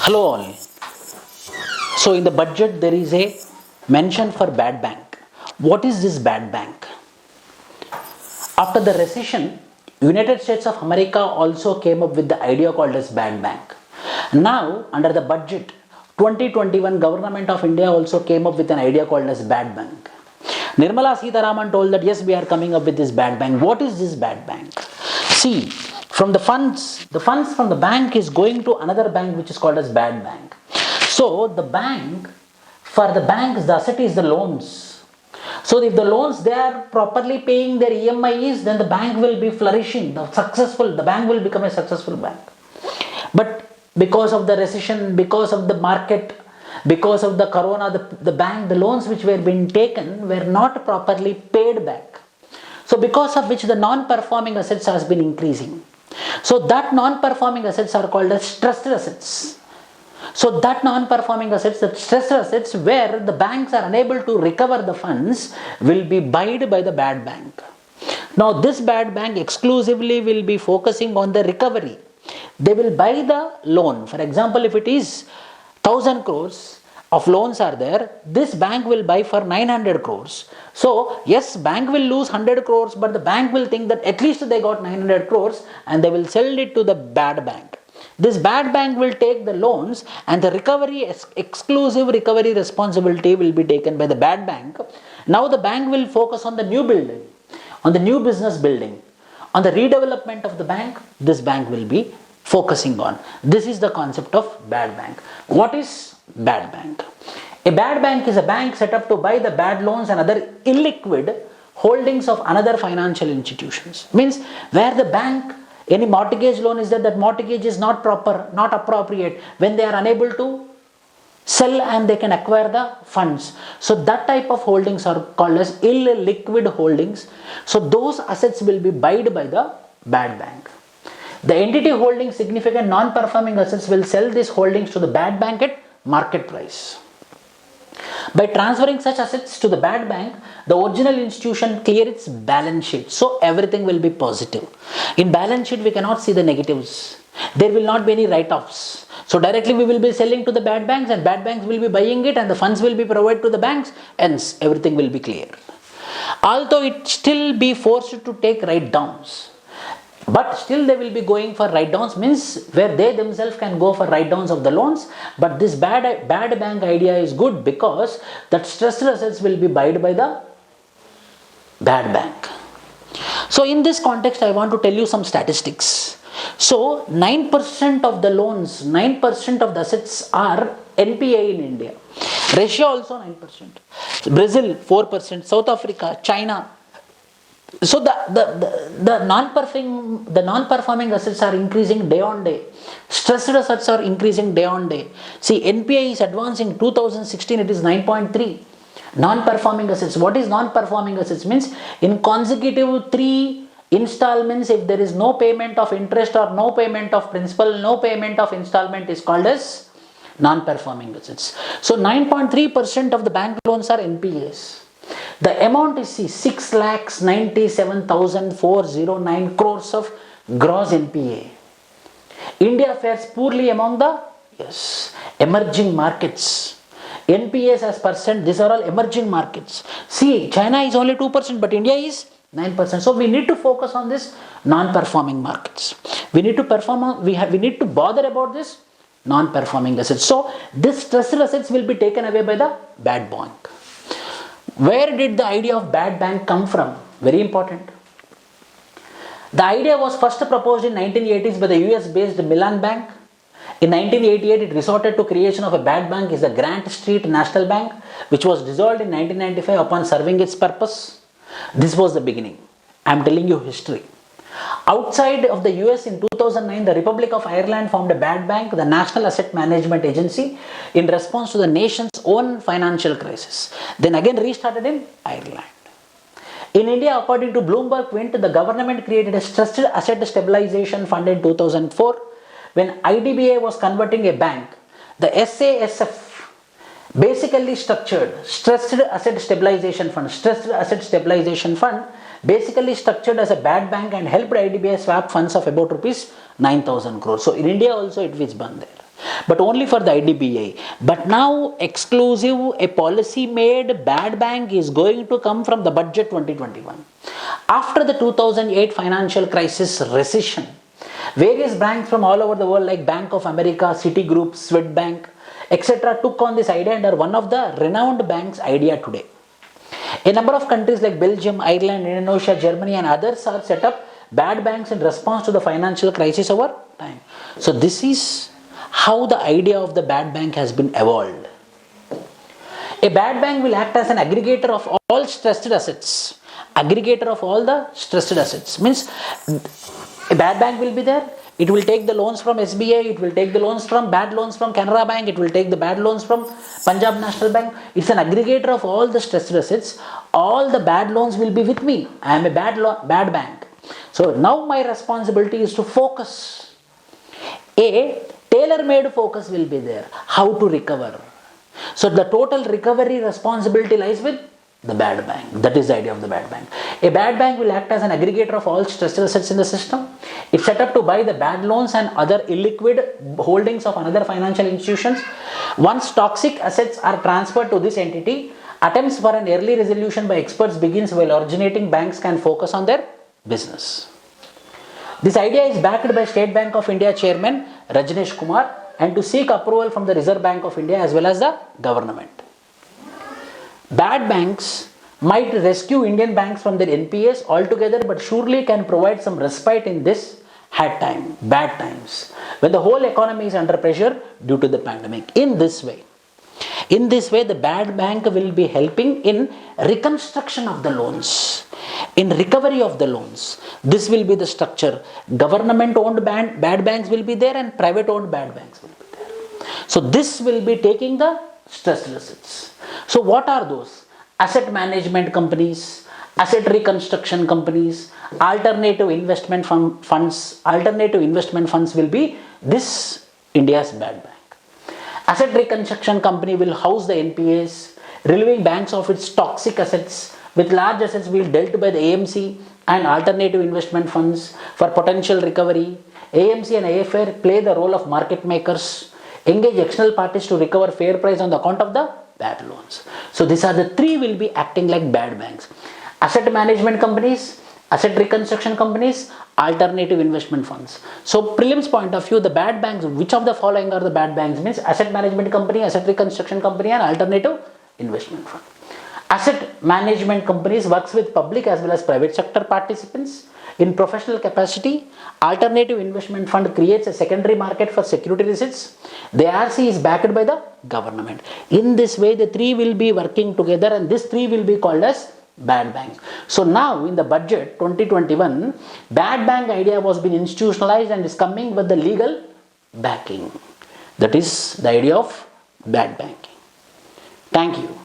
Hello all. So in the budget there is a mention for bad bank. What is this bad bank? After the recession, United States of America also came up with the idea called as bad bank. Now under the budget 2021, Government of India also came up with an idea called as bad bank. Nirmala Sitharaman told that yes, we are coming up with this bad bank. What is this bad bank? See, from the funds from the bank is going to another bank which is called as bad bank. So the bank, for the banks, the asset is the loans. So if the loans they are properly paying their EMIs, then the bank will be flourishing, the bank will become a successful bank. But because of the recession, because of the market, because of the corona, the loans which were being taken were not properly paid back. So because of which the non-performing assets has been increasing. So that non-performing assets are called as stressed assets. So that non-performing assets, the stressed assets where the banks are unable to recover the funds will be buyed by the bad bank. Now this bad bank exclusively will be focusing on the recovery. They will buy the loan. For example, if it is 1000 crores of loans are there, this bank will buy for 900 crores. So yes, bank will lose 100 crores, but the bank will think that at least they got 900 crores and they will sell it to the bad bank. This bad bank will take the loans and the exclusive recovery responsibility will be taken by the bad bank. Now the bank will focus on the new building, on the new business building, on the redevelopment of the bank. This bank will be focusing on. This is the concept of bad bank. What is bad bank? A bad bank is a bank set up to buy the bad loans and other illiquid holdings of another financial institutions. Means where the bank, any mortgage loan is there, that mortgage is not proper, not appropriate, when they are unable to sell and they can acquire the funds. So that type of holdings are called as illiquid holdings. So those assets will be bought by the bad bank. The entity holding significant non-performing assets will sell these holdings to the bad bank at market price. By transferring such assets to the bad bank, the original institution clears its balance sheet. So everything will be positive. In balance sheet, we cannot see the negatives. There will not be any write-offs. So directly we will be selling to the bad banks and bad banks will be buying it and the funds will be provided to the banks. Hence, everything will be clear. Although it still be forced to take write-downs, but still they will be going for write-downs, means where they themselves can go for write-downs of the loans. But this bad bank idea is good because that stressed assets will be bought by the bad bank. So in this context, I want to tell you some statistics. So 9% of the loans, 9% of the assets are NPA in India. Russia also 9%. Brazil 4%. South Africa, China. So the non-performing assets are increasing day on day. Stressed assets are increasing day on day. See, NPA is advancing. 2016 it is 9.3. Non-performing assets. What is non-performing assets? Means in consecutive 3 installments, if there is no payment of interest or no payment of principal, no payment of installment is called as non-performing assets. So 9.3% of the bank loans are NPAs. The amount is 6,97,409 crores of gross NPA. India fares poorly among the emerging markets. NPAs as percent, these are all emerging markets. See, China is only 2%, but India is 9%. So we need to focus on this non-performing markets. We need to we need to bother about this non-performing assets. So this stressed assets will be taken away by the bad bank. Where did the idea of bad bank come from? Very important. The idea was first proposed in 1980s by the US-based Milan Bank. In 1988, it resorted to creation of a bad bank is the Grant Street National Bank, which was dissolved in 1995 upon serving its purpose. This was the beginning. I am telling you history. Outside of the US in 2009, the Republic of Ireland formed a bad bank, the National Asset Management Agency, in response to the nation's own financial crisis. Then again restarted in Ireland. In India, according to Bloomberg Quint, the government created a stressed asset stabilization fund in 2004. When IDBI was converting a bank, the SASF basically structured stressed asset stabilization fund. Stressed asset stabilization fund basically structured as a bad bank and helped IDBI swap funds of about rupees 9,000 crores. So in India also it was done there. but only for the IDBI. But now exclusive a policy made bad bank is going to come from the budget 2021. After the 2008 financial crisis recession, various banks from all over the world like Bank of America, Citigroup, Swedbank, etc. took on this idea and are one of the renowned banks idea today. A number of countries like Belgium, Ireland, Indonesia, Germany and others are set up bad banks in response to the financial crisis over time. So this is how the idea of the bad bank has been evolved. A bad bank will act as an aggregator of all stressed assets. Aggregator of all the stressed assets means a bad bank will be there. It will take the loans from SBI, it will take the loans from bad loans from Canara Bank, it will take the bad loans from Punjab National Bank. It's an aggregator of all the stressed assets. All the bad loans will be with me. I am a bad bank. So now my responsibility is to focus. A tailor-made focus will be there. How to recover. So the total recovery responsibility lies with the bad bank. That is the idea of the bad bank. A bad bank will act as an aggregator of all stressed assets in the system. It's set up to buy the bad loans and other illiquid holdings of another financial institutions. Once toxic assets are transferred to this entity, attempts for an early resolution by experts begins while originating banks can focus on their business. This idea is backed by State Bank of India Chairman Rajneesh Kumar and to seek approval from the Reserve Bank of India as well as the government. Bad banks might rescue Indian banks from their NPAs altogether, but surely can provide some respite in this bad times, when the whole economy is under pressure due to the pandemic. In this way, the bad bank will be helping in reconstruction of the loans, in recovery of the loans. This will be the structure. Government-owned bad banks will be there and private-owned bad banks will be there. So this will be taking the stressed assets. So what are those? Asset management companies, asset reconstruction companies, alternative investment funds. Alternative investment funds will be this India's bad bank. Asset reconstruction company will house the NPAs, relieving banks of its toxic assets, with large assets will dealt by the AMC and alternative investment funds for potential recovery. AMC and AFR play the role of market makers, engage external parties to recover fair price on the account of the bad loans. So these are the three will be acting like bad banks. Asset management companies, asset reconstruction companies, alternative investment funds. So prelims point of view, the bad banks, which of the following are the bad banks means asset management company, asset reconstruction company and alternative investment fund. Asset management companies works with public as well as private sector participants in professional capacity. Alternative investment fund creates a secondary market for security receipts. The ARC is backed by the government. In this way, the three will be working together and this three will be called as bad banks. So now in the budget 2021, bad bank idea was being institutionalized and is coming with the legal backing. That is the idea of bad banking. Thank you.